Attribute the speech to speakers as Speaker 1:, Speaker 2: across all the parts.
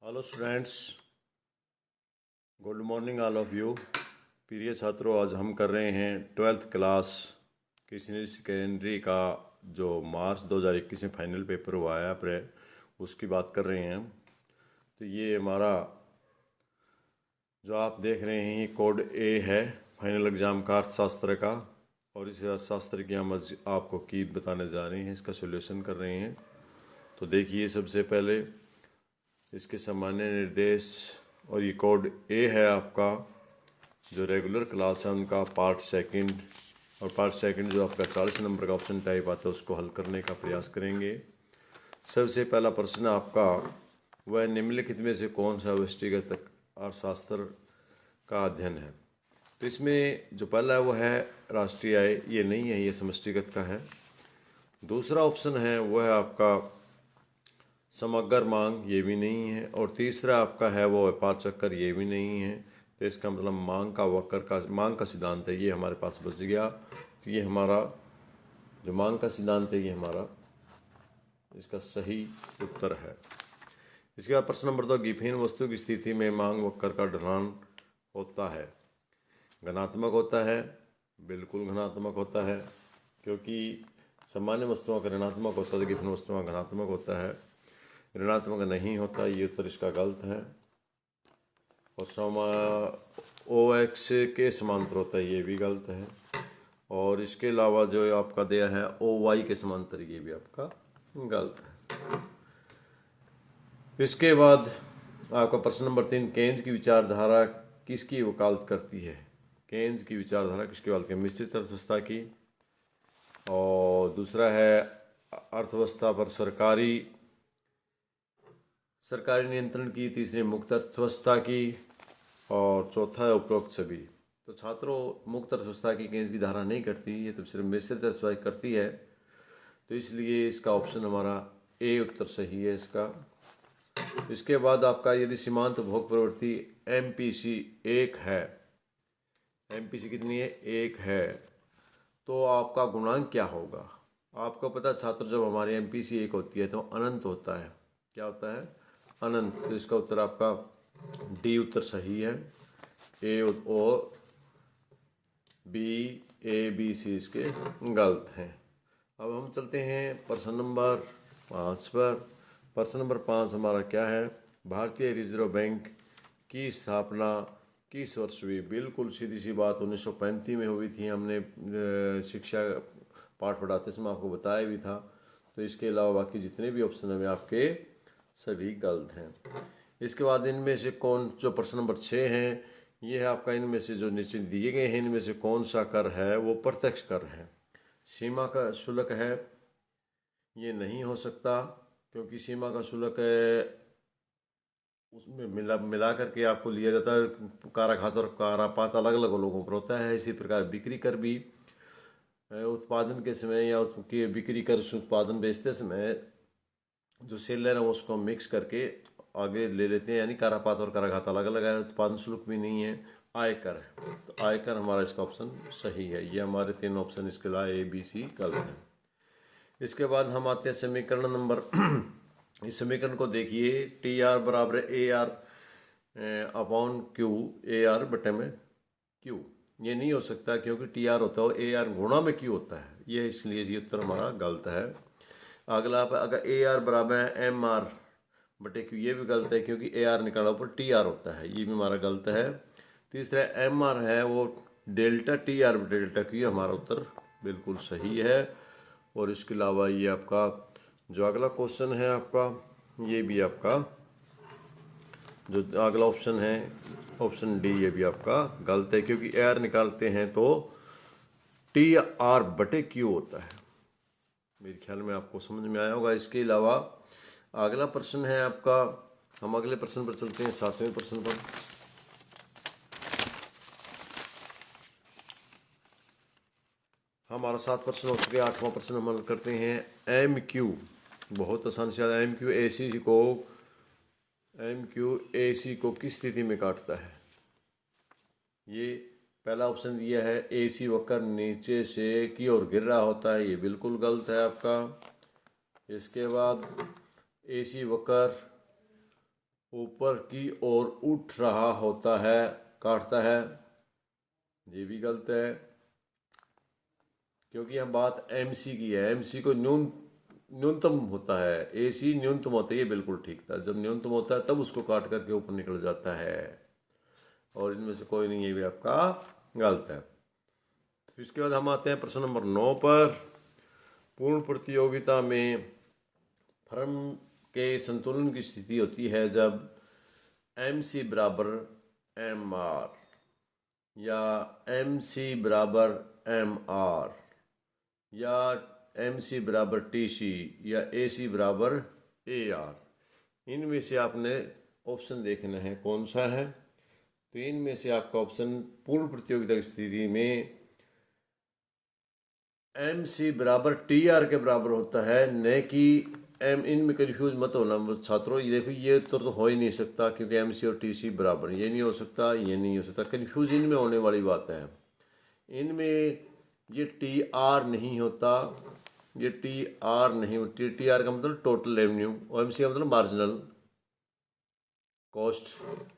Speaker 1: Hello students, good morning all of you. प्रिय छात्रों, आज हम कर रहे हैं 12th क्लास की सीनियर सेकेंडरी का जो मार्च 2021 में फाइनल पेपर हुआ है अप्रैल, उसकी बात कर रहे हैं। तो ये हमारा जो आप देख रहे हैं ये कोड ए है फाइनल एग्ज़ाम का अर्थशास्त्र का, और इस अर्थशास्त्र की हम आज आपको की बताने जा रहे हैं, इसका सोल्यूशन कर रहे हैं। तो देखिए, सबसे पहले इसके सामान्य निर्देश, और ये कोड ए है आपका जो रेगुलर क्लास है उनका पार्ट सेकंड, और पार्ट सेकंड जो आपका 40 नंबर का ऑप्शन टाइप आता है उसको हल करने का प्रयास करेंगे। सबसे पहला प्रश्न आपका वह निम्नलिखित में से कौन सा व्यष्टिगत अर्थशास्त्र का अध्ययन है। तो इसमें जो पहला है वो है राष्ट्रीय आय, ये नहीं है, ये समष्टिगत का है। दूसरा ऑप्शन है वो है आपका समग्र मांग, ये भी नहीं है। और तीसरा आपका है वो व्यापार चक्कर, ये भी नहीं है। तो इसका मतलब मांग का सिद्धांत है, ये हमारे पास बच गया। तो ये हमारा जो मांग का सिद्धांत है ये हमारा इसका सही उत्तर है। इसके बाद प्रश्न नंबर 2, गिब्बन वस्तु की स्थिति में मांग वक्र का ढलान होता है, घनात्मक होता है? बिल्कुल घनात्मक होता है, क्योंकि सामान्य वस्तुओं का ऋणात्मक होता है तो गिब्बन वस्तुओं का घनात्मक होता है। ऋणात्मक नहीं होता, ये उत्तर इसका गलत है। और ओ एक्स के समांतर होता है, ये भी गलत है। और इसके अलावा जो आपका दिया है ओ वाई के समांतर, ये भी आपका गलत है। इसके बाद आपका प्रश्न नंबर 3, केन्स की विचारधारा किसकी वकालत करती है? केन्स की विचारधारा किसकी वकालत करती है? मिश्रित अर्थव्यवस्था की। और दूसरा है अर्थव्यवस्था पर सरकारी नियंत्रण की। तीसरी मुक्त अर्थव्यवस्था की। और चौथा है उपरोक्त सभी। तो छात्रों, मुक्त अर्थव्यवस्था की केन्स की धारा नहीं करती, ये तो सिर्फ मिश्रित अर्थव्यवस्था करती है। तो इसलिए इसका ऑप्शन हमारा ए उत्तर सही है इसका। इसके बाद आपका यदि सीमांत उपभोग प्रवृत्ति एमपीसी 1 है, एमपीसी कितनी है? 1 है, तो आपका गुणांक क्या होगा? आपको पता है छात्र, जब हमारी एमपीसी 1 होती है तो अनंत होता है। क्या होता है? अनंत। तो इसका उत्तर आपका डी उत्तर सही है। ए और बी, ए बी सी इसके गलत हैं। अब हम चलते हैं प्रश्न नंबर 5 पर। प्रश्न नंबर 5 हमारा क्या है? भारतीय रिजर्व बैंक की स्थापना किस वर्ष हुई? बिल्कुल सीधी सी बात, 1935 में हुई थी। हमने शिक्षा पाठ पढ़ाते समय आपको बताया भी था। तो इसके अलावा बाकी जितने भी ऑप्शन हैं आपके सभी गलत हैं। इसके बाद इनमें से कौन, जो प्रश्न नंबर 6 है, ये है आपका इनमें से जो नीचे दिए गए हैं इनमें से कौन सा कर है वो प्रत्यक्ष कर है? सीमा का शुल्क है? ये नहीं हो सकता, क्योंकि सीमा का शुल्क उसमें मिला करके आपको लिया जाता है। काराखात और कारापात अलग अलग लोगों पर होता है। इसी प्रकार बिक्री कर भी उत्पादन के समय या बिक्री कर उत्पादन बेचते समय जो सेलर है उसको मिक्स करके आगे ले लेते हैं, यानी कारापात और काराघात अलग अलग है। उत्पादन शुल्क भी नहीं है, आयकर है। तो आयकर हमारा इसका ऑप्शन सही है। ये हमारे 3 ऑप्शन इसके लिए ए बी सी गलत है। इसके बाद हम आते हैं समीकरण नंबर इस समीकरण को देखिए, टी आर बराबर A R upon Q, A R बटे में क्यू। ये नहीं हो सकता, क्योंकि टी आर होता है ए आर गुणा में क्यू होता है। ये इसलिए ये उत्तर हमारा गलत है। अगला अगर ए आर बराबर है एम आर बटे क्यू, ये भी गलत है, क्योंकि ए आर निकाला ऊपर टी आर होता है, ये भी हमारा गलत है। तीसरा एम आर है वो डेल्टा टी आर बटे डेल्टा क्यू, हमारा उत्तर बिल्कुल सही है। और इसके अलावा ये आपका जो अगला क्वेश्चन है आपका, ये भी आपका जो अगला ऑप्शन है ऑप्शन डी, ये भी आपका गलत है, क्योंकि ए आर निकालते हैं तो टी आर बटे क्यू होता है। मेरे ख्याल में आपको समझ में आया होगा। इसके अलावा अगला प्रश्न है आपका, हम अगले प्रश्न पर चलते हैं, 7वें प्रश्न पर। हमारा 7 प्रश्न हो चुके, 8वां प्रश्न हम हल करते हैं। एम क्यू, बहुत आसान से एम क्यू ए सी को किस स्थिति में काटता है? ये पहला ऑप्शन दिया है ए सी वक्र नीचे से की ओर गिर रहा होता है, ये बिल्कुल गलत है आपका। इसके बाद ए सी वक्र ऊपर की ओर उठ रहा होता है, काटता है, ये भी गलत है, क्योंकि हम बात एमसी की है। एमसी को न्यूनतम होता है, एसी न्यूनतम होता है, ये बिल्कुल ठीक था। जब न्यूनतम होता है तब उसको काट करके ऊपर निकल जाता है, और इनमें से कोई नहीं, ये भी आपका गलत है। फिर इसके बाद हम आते हैं प्रश्न नंबर 9 पर। पूर्ण प्रतियोगिता में फर्म के संतुलन की स्थिति होती है जब एम सी बराबर एम आर, या एम सी बराबर एम आर, या एम सी बराबर टी सी, या ए सी बराबर ए आर। इनमें से आपने ऑप्शन देखना है कौन सा है। तो इनमें से आपका ऑप्शन पूर्ण प्रतियोगिता की स्थिति में एम सी बराबर टी आर के बराबर होता है, न कि एम। इनमें कन्फ्यूज मत होना छात्रों, ये देखो ये तो हो ही नहीं सकता, क्योंकि एम सी और टी सी बराबर, ये नहीं हो सकता, ये नहीं हो सकता। कन्फ्यूज इनमें होने वाली बात है। इनमें ये टी आर नहीं होता, ये टी आर नहीं होती। टी आर का मतलब टोटल रेवेन्यू, और एम सी का मतलब मार्जिनल कॉस्ट,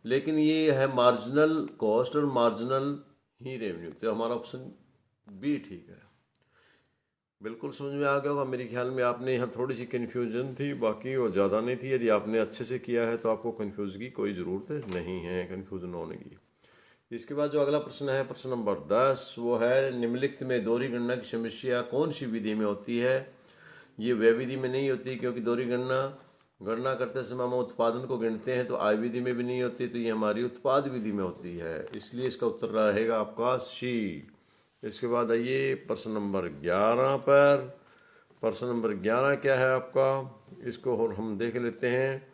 Speaker 1: लेकिन ये है मार्जिनल कॉस्ट और मार्जिनल ही रेवेन्यू। तो हमारा ऑप्शन बी ठीक है। बिल्कुल समझ में आ गया होगा मेरे ख्याल में। आपने यहाँ थोड़ी सी कन्फ्यूजन थी, बाकी वो ज़्यादा नहीं थी। यदि आपने अच्छे से किया है तो आपको कन्फ्यूज की कोई ज़रूरत नहीं है, कन्फ्यूजन होने की। इसके बाद जो अगला प्रश्न है, प्रश्न नंबर 10, वो है निम्नलिखित में दोहरी गणना की समस्या कौन सी विधि में होती है। ये वह विधि में नहीं होती, क्योंकि दोहरी गणना करते समय हम उत्पादन को गिनते हैं, तो आय विधि में भी नहीं होती, तो ये हमारी उत्पाद विधि में होती है। इसलिए इसका उत्तर रहेगा आपका सी। इसके बाद आइए प्रश्न नंबर 11 पर। प्रश्न नंबर 11 क्या है आपका, इसको और हम देख लेते हैं।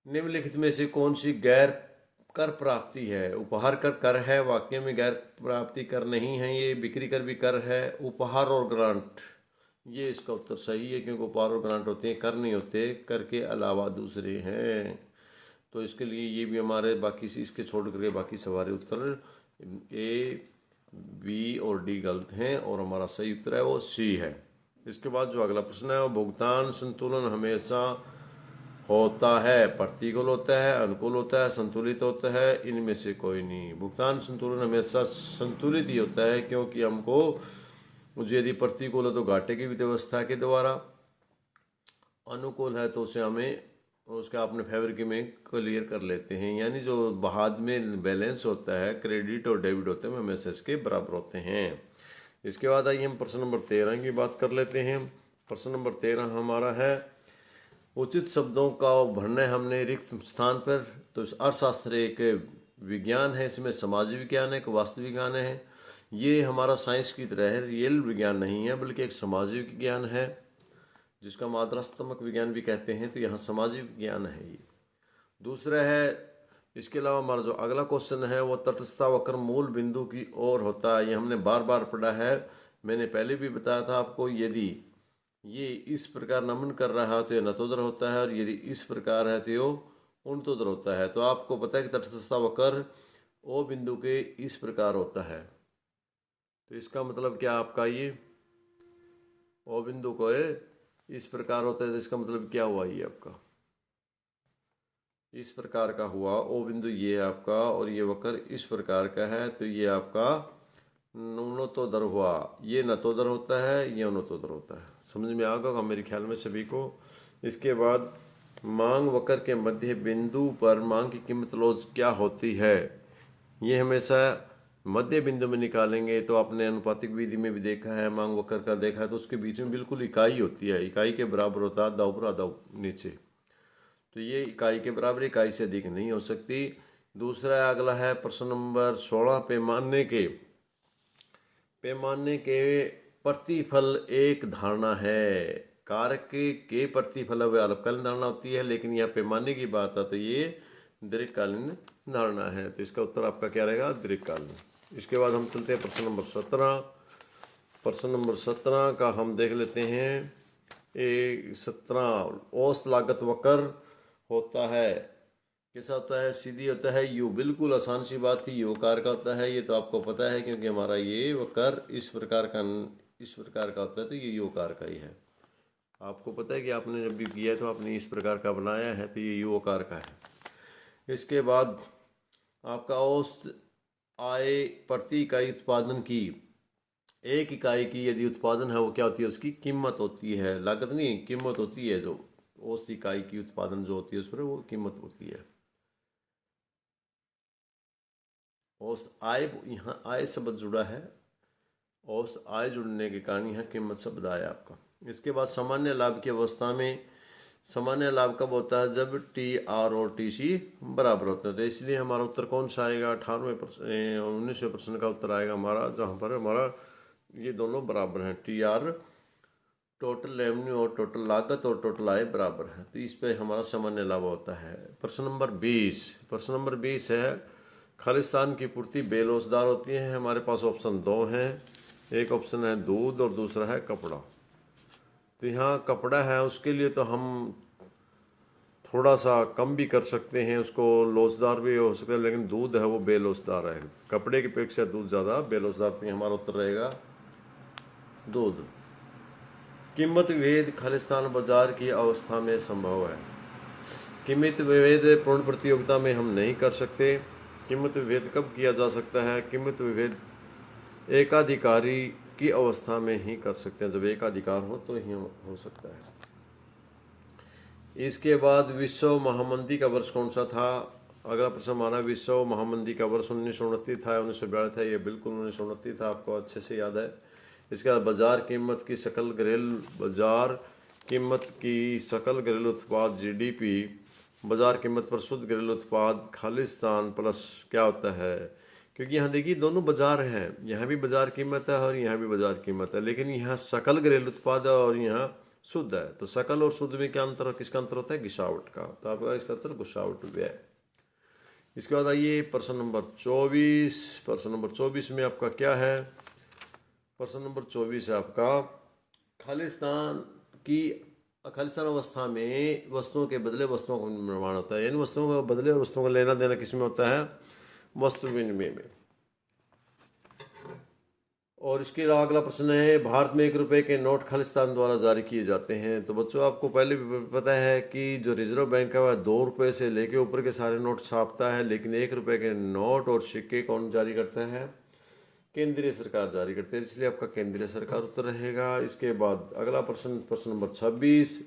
Speaker 1: निम्नलिखित में से कौन सी गैर कर प्राप्ति है। उपहार कर कर है, वाक्य में गैर प्राप्ति कर नहीं है। ये बिक्री कर भी कर है। उपहार और ग्रांट, ये इसका उत्तर सही है, क्योंकि उपहार और ग्रांट होते हैं, कर नहीं होते, कर के अलावा दूसरे हैं। तो इसके लिए ये भी हमारे बाकी से इसके छोड़ करके बाकी सारे उत्तर ए, बी और डी गलत हैं, और हमारा सही उत्तर है वो सी है। इसके बाद जो अगला प्रश्न है, वो भुगतान संतुलन हमेशा होता है, प्रतिकूल होता है, अनुकूल होता है, संतुलित होता है। इनमें से कोई नहीं। भुगतान संतुलन हमेशा संतुलित ही होता है, क्योंकि हमको मुझे यदि प्रतिकूल है तो घाटे की व्यवस्था के द्वारा, अनुकूल है तो उसे हमें उसका अपने फेवर के में क्लियर कर लेते हैं। यानी जो बाद में बैलेंस होता है, क्रेडिट और डेबिट होते हैं, हमेशा इसके बराबर होते हैं। इसके बाद आइए हम प्रश्न नंबर 13 की बात कर लेते हैं। प्रश्न नंबर 13 हमारा है, उचित शब्दों का भरना है हमने रिक्त स्थान पर। तो अर्थशास्त्र एक विज्ञान है, इसमें समाज विज्ञान है, एक वास्तविक विज्ञान है। ये हमारा साइंस की तरह है, रियल विज्ञान नहीं है, बल्कि एक सामाजिक विज्ञान है, जिसका मात्रात्मक विज्ञान भी कहते हैं। तो यहाँ सामाजिक विज्ञान है ये। दूसरा है, इसके अलावा हमारा जो अगला क्वेश्चन है, वो तटस्थता वक्र मूल बिंदु की ओर होता है। ये हमने बार बार पढ़ा है, मैंने पहले भी बताया था आपको। यदि ये इस प्रकार नमन कर रहा है तो ये नतोदर होता है, और यदि इस प्रकार है तो ये उनतोदर होता है। तो आपको पता है कि तटस्थता वक्र ओ बिंदु के इस प्रकार होता है। तो इसका मतलब क्या आपका, ये ओ बिंदु को इस प्रकार होता है, तो इसका मतलब क्या हुआ, ये आपका इस प्रकार का हुआ। ओ बिंदु ये है आपका, और ये वक्र इस प्रकार का है, तो ये आपका नुनोतोदर हुआ। ये नतोदर होता है, ये उनतोदर होता है। समझ में आ गया मेरे ख्याल में सभी को। इसके बाद मांग वक्र के मध्य बिंदु पर मांग की कीमत लॉज क्या होती है। ये हमेशा मध्य बिंदु में निकालेंगे। तो आपने अनुपातिक विधि में भी देखा है, मांग वक्र का देखा है, तो उसके बीच में बिल्कुल इकाई होती है, इकाई के बराबर होता है, आधा ऊपर आधा नीचे। तो ये इकाई के बराबर, इकाई से अधिक नहीं हो सकती। दूसरा अगला है प्रश्न नंबर 16, पैमाने के प्रतिफल एक धारणा है। कारक के प्रतिफल व अल्पकालीन धारणा होती है, लेकिन यहाँ पैमाने की बात है तो ये दीर्घकालीन धारणा है। तो इसका उत्तर आपका क्या रहेगा, दीर्घकालीन। इसके बाद हम चलते हैं प्रश्न नंबर 17। प्रश्न नंबर 17 का हम देख लेते हैं। 17 औसत लागत वक्र होता है, कैसा होता है, सीधी होता है, यू। बिल्कुल आसान सी बात थी, यू आकार का होता है। ये तो आपको पता है, क्योंकि हमारा ये वक्र इस प्रकार का होता है, तो ये यू आकार का ही है। आपको पता है कि आपने जब भी किया है तो आपने इस प्रकार का बनाया है, तो ये यू आकार का है। इसके बाद आपका औसत आय प्रति इकाई उत्पादन की, एक इकाई की यदि उत्पादन है वो क्या होती है, उसकी कीमत होती है, लागत नहीं, कीमत होती है। जो औसत इकाई की उत्पादन जो होती है उस पर वो कीमत होती है। औसत आय, यहाँ आय शब्द जुड़ा है, औसत आय जुड़ने के कारण यहाँ कीमत शब्द आया आपका। इसके बाद सामान्य लाभ की अवस्था में, सामान्य लाभ कब होता है, जब टी आर और टी सी बराबर होते हैं। तो इसलिए हमारा उत्तर कौन सा आएगा, 19वें प्रश्न का उत्तर आएगा हमारा, जहाँ पर हमारा ये दोनों बराबर हैं, टी आर टोटल रेवेन्यू और टोटल लागत और टोटल आय बराबर है, तो इस पे हमारा सामान्य लाभ होता है। प्रश्न नंबर 20, प्रश्न नंबर 20 है, खालिस्तान की पूर्ति बेलोसदार होती है। हमारे पास ऑप्शन दो हैं, एक ऑप्शन है दूध और दूसरा है कपड़ा। तो यहाँ कपड़ा है, उसके लिए तो हम थोड़ा सा कम भी कर सकते हैं, उसको लोसदार भी हो सकता है, लेकिन दूध है वो बेलोसदार है। कपड़े की अपेक्षा दूध ज़्यादा बेलोसदार, तो हमारा उत्तर रहेगा दूध। कीमत विभेद खालिस्तान बाजार की अवस्था में संभव है। कीमत विभेद पूर्ण प्रतियोगिता में हम नहीं कर सकते। कीमत विभेद कब किया जा सकता है, कीमत विभेद एकाधिकारी की अवस्था में ही कर सकते हैं, जब एकाधिकार हो तो ही हो सकता है। इसके बाद विश्व महामंदी का वर्ष कौन सा था। अगला प्रश्न हमारा, विश्व महामंदी का वर्ष 1929 था, 1942 था, ये बिल्कुल 1929 था, आपको अच्छे से याद है। इसके बाद बाजार कीमत की सकल घरेलू, बाजार कीमत की सकल घरेलू उत्पाद जीडीपी, बाजार कीमत पर शुद्ध घरेलू उत्पाद खालिस्तान प्लस क्या होता है, क्योंकि यहाँ देखिए दोनों बाजार हैं, यहाँ भी बाजार कीमत है और यहाँ भी बाजार कीमत है, लेकिन यहाँ सकल घरेलू उत्पाद है और यहाँ शुद्ध है। तो सकल और शुद्ध में क्या अंतर, किसका अंतर होता है, गिसावट का। तो आपका इसका अंतर गुसावट व्यय। इसके बाद आइए प्रश्न नंबर 24। प्रश्न नंबर 24 में आपका क्या है, प्रश्न नंबर 24 है आपका, खालिस्तान अवस्था में वस्तुओं के बदले वस्तुओं का निर्माण होता है, यानी वस्तुओं का बदले और वस्तुओं का लेना देना किस में होता है, वस्तु विनिमय में। और इसके अगला प्रश्न है, भारत में 1 रुपए के नोट खालिस्तान द्वारा जारी किए जाते हैं। तो बच्चों आपको पहले भी पता है कि जो रिजर्व बैंक है वह 2 रुपए से लेके ऊपर के सारे नोट छापता है, लेकिन 1 रुपए के नोट और सिक्के कौन जारी करता है, केंद्रीय सरकार जारी करती है, इसलिए आपका केंद्रीय सरकार उत्तर रहेगा। इसके बाद अगला प्रश्न, प्रश्न नंबर 26,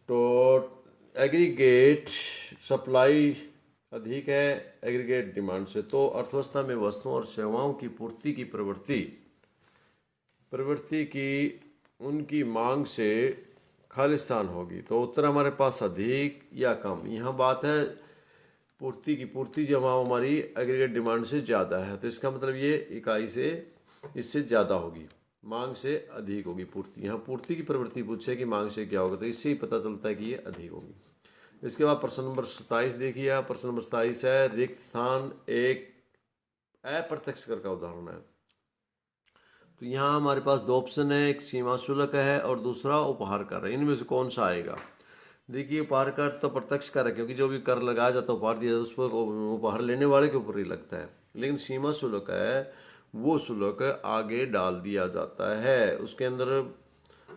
Speaker 1: तो एग्रीगेट सप्लाई अधिक है एग्रीगेट डिमांड से, तो अर्थव्यवस्था में वस्तुओं और सेवाओं की पूर्ति की प्रवृत्ति की उनकी मांग से खालिस्तान होगी। तो उत्तर हमारे पास अधिक या कम, यहाँ बात है पूर्ति की, पूर्ति जब हमारी एग्रीगेट डिमांड से ज़्यादा है, तो इसका मतलब ये इकाई से इससे ज़्यादा होगी, मांग से अधिक होगी पूर्ति। यहाँ पूर्ति की प्रवृत्ति पूछे कि मांग से क्या होगा, तो इससे ही पता चलता है कि ये अधिक होगी। इसके बाद प्रश्न नंबर 27 देखिए, प्रश्न नंबर 27 है, रिक्त स्थान एक अप्रत्यक्ष कर का उदाहरण है। तो यहाँ हमारे पास दो ऑप्शन है, एक सीमा शुल्क है और दूसरा उपहार कर है, इनमें से कौन सा आएगा। देखिए उपहार कर तो प्रत्यक्ष कर है, क्योंकि जो भी कर लगाया जाता है उपहार दिया जाता है उस पर उपहार लेने वाले के ऊपर ही लगता है, लेकिन सीमा शुल्क है वो शुल्क आगे डाल दिया जाता है, उसके अंदर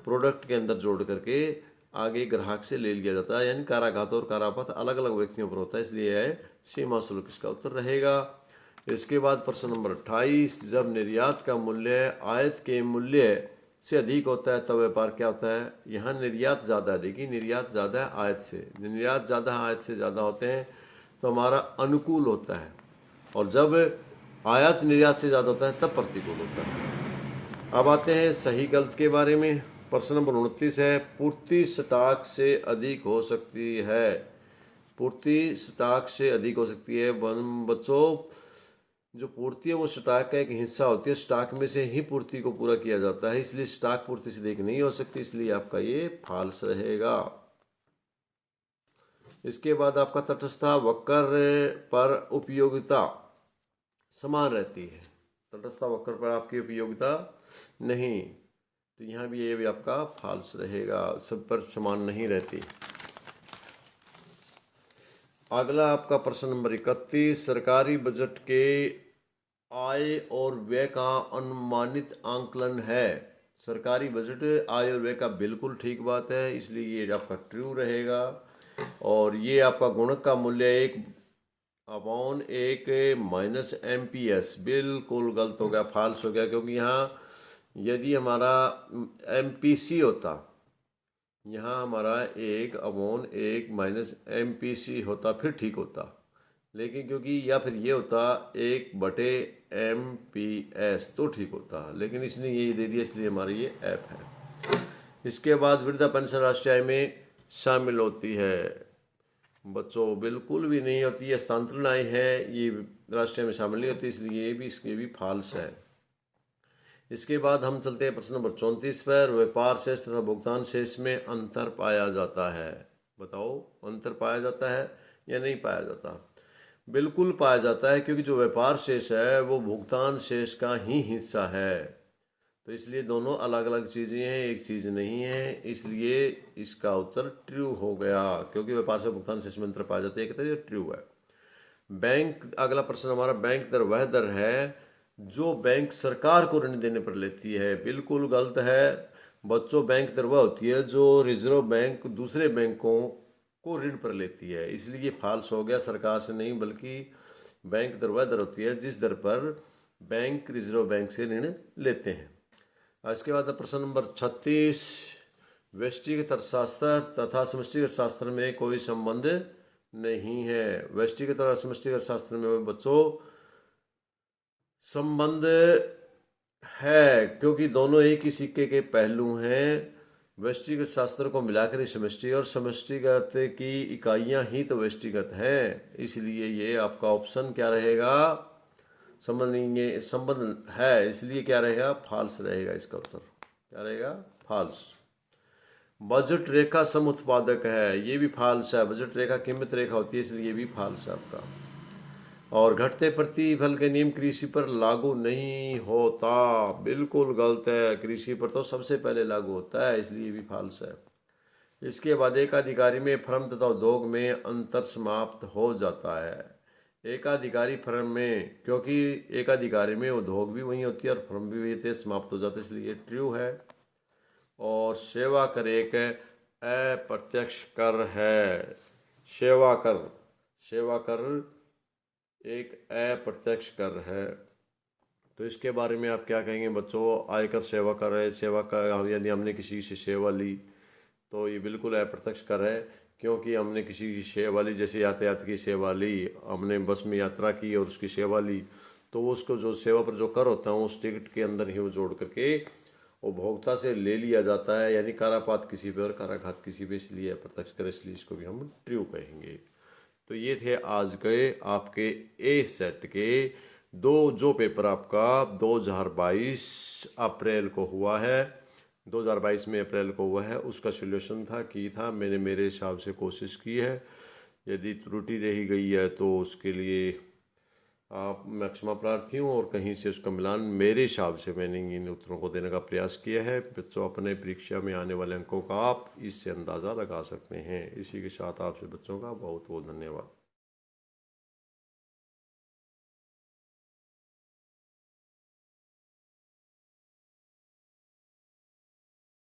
Speaker 1: प्रोडक्ट के अंदर जोड़ करके आगे ग्राहक से ले लिया जाता है, यानी काराघात और कारापथ अलग अलग व्यक्तियों पर होता है, इसलिए है सीमा शुल्क इसका उत्तर रहेगा। इसके बाद प्रश्न नंबर 28, जब निर्यात का मूल्य आयात के मूल्य से अधिक होता है तब व्यापार क्या होता है। यहाँ निर्यात ज़्यादा है, देखिए निर्यात ज़्यादा है आयात से, निर्यात ज़्यादा है आयात से ज़्यादा होते हैं तो हमारा अनुकूल होता है, और जब आयात निर्यात से ज़्यादा होता है तब प्रतिकूल होता है। अब आते हैं सही गलत के बारे में। प्रश्न नंबर 29 है, पूर्ति स्टॉक से अधिक हो सकती है, पूर्ति स्टॉक से अधिक हो सकती है। बच्चों जो पूर्ति है वो स्टॉक का एक हिस्सा होती है, स्टॉक में से ही पूर्ति को पूरा किया जाता है, इसलिए स्टॉक पूर्ति से अधिक नहीं हो सकती, इसलिए आपका ये फाल्स रहेगा। इसके बाद आपका तटस्थता वक्र पर उपयोगिता समान रहती है, तटस्थता वक्र पर आपकी उपयोगिता नहीं, तो यहाँ भी ये भी आपका फाल्स रहेगा, सब पर समान नहीं रहती। अगला आपका प्रश्न नंबर 31, सरकारी बजट के आय और व्यय का अनुमानित आंकलन है। सरकारी बजट आय और व्यय का बिल्कुल ठीक बात है, इसलिए ये आपका ट्रू रहेगा। और ये आपका गुणक का मूल्य 1/1 माइनस MPS बिल्कुल गलत हो गया, फाल्स हो गया, क्योंकि यहाँ यदि हमारा MPC होता, यहाँ हमारा 1/1 माइनस MPC होता फिर ठीक होता, लेकिन क्योंकि या फिर ये होता 1/MPS तो ठीक होता, लेकिन इसने ये दे दिया, इसलिए हमारी ये ऐप है। इसके बाद वृद्धा पेंशन राष्ट्रीय आय में शामिल होती है। बच्चों बिल्कुल भी नहीं होती, ये हस्तांतरण आय है, ये राष्ट्रीय में शामिल नहीं होती, इसलिए ये भी इसके भी फाल्स है। इसके बाद हम चलते हैं प्रश्न नंबर 34 पर। व्यापार शेष तथा भुगतान शेष में अंतर पाया जाता है। बताओ, अंतर पाया जाता है या नहीं पाया जाता? बिल्कुल पाया जाता है, क्योंकि जो व्यापार शेष है वो भुगतान शेष का ही हिस्सा है, तो इसलिए दोनों अलग अलग चीज़ें हैं, एक चीज़ नहीं है, इसलिए इसका उत्तर ट्रू हो गया, क्योंकि व्यापार से भुगतान शेष में अंतर पाया जाता है, एक तरह ट्रू है। बैंक, अगला प्रश्न हमारा, बैंक दर वह दर है जो बैंक सरकार को ऋण देने पर लेती है। बिल्कुल गलत है बच्चों, बैंक दर वह होती है जो रिजर्व बैंक दूसरे बैंकों को ऋण पर लेती है, इसलिए ये फाल्स हो गया, सरकार से नहीं बल्कि बैंक दर वह दर होती है जिस दर पर बैंक रिजर्व बैंक से ऋण लेते हैं। इसके बाद प्रश्न नंबर 36, व्यष्टिगत अर्थशास्त्र तथा समष्टिगत शास्त्र में कोई संबंध नहीं है। व्यष्टिगत और समष्टिगत शास्त्र में बच्चों संबंध है, क्योंकि दोनों एक ही सिक्के के पहलू हैं। व्यष्टिगत शास्त्र को मिलाकर ही समष्टि, और समष्टिगत की इकाइयां ही तो व्यष्टिगत हैं, इसलिए ये आपका ऑप्शन क्या रहेगा? संबंध नहीं है, संबंध है, इसलिए क्या रहेगा? फाल्स रहेगा। इसका उत्तर क्या रहेगा? फाल्स। बजट रेखा सम उत्पादक है, ये भी फाल्स है। बजट रेखा कीमत रेखा होती है, इसलिए ये भी फाल्स है आपका। और घटते प्रतिफल के नियम कृषि पर लागू नहीं होता, बिल्कुल गलत है, कृषि पर तो सबसे पहले लागू होता है, इसलिए भी फाल्स है। इसके बाद एकाधिकारी में फर्म तथा उद्योग में अंतर समाप्त हो जाता है। एकाधिकारी फर्म में, क्योंकि एकाधिकारी में उद्योग भी वही होती है और फर्म भी वही होती है, समाप्त हो जाता है, इसलिए ट्रू है। और सेवा कर एक अप्रत्यक्ष कर है। सेवा कर एक अप्रत्यक्ष कर है, तो इसके बारे में आप क्या कहेंगे बच्चों? आयकर सेवा कर है, सेवा कर यदि हमने किसी से सेवा ली तो ये बिल्कुल अप्रत्यक्ष कर है, क्योंकि हमने किसी की सेवा ली, जैसे यातायात की सेवा ली, हमने बस में यात्रा की और उसकी सेवा ली, तो वो उसको जो सेवा पर जो कर होता है उस टिकट के अंदर ही वो जोड़ करके उपभोक्ता से ले लिया जाता है, यानी कारापात किसी पे और काराघात किसी पे, इसलिए अप्रत्यक्ष कर, इसलिए इसको भी हम ट्रू कहेंगे। तो ये थे आज के आपके ए सेट के जो पेपर आपका 2022 अप्रैल को हुआ है, 2022 में अप्रैल को हुआ है, उसका सॉल्यूशन था मैंने मेरे हिसाब से कोशिश की है। यदि त्रुटि रही गई है तो उसके लिए आप मैं क्षमा प्रार्थी हूँ, और कहीं से उसका मिलान मेरे हिसाब से मैंने इन उत्तरों को देने का प्रयास किया है। बच्चों अपने परीक्षा में आने वाले अंकों का आप इससे अंदाज़ा लगा सकते हैं। इसी के साथ आपसे बच्चों का बहुत बहुत धन्यवाद।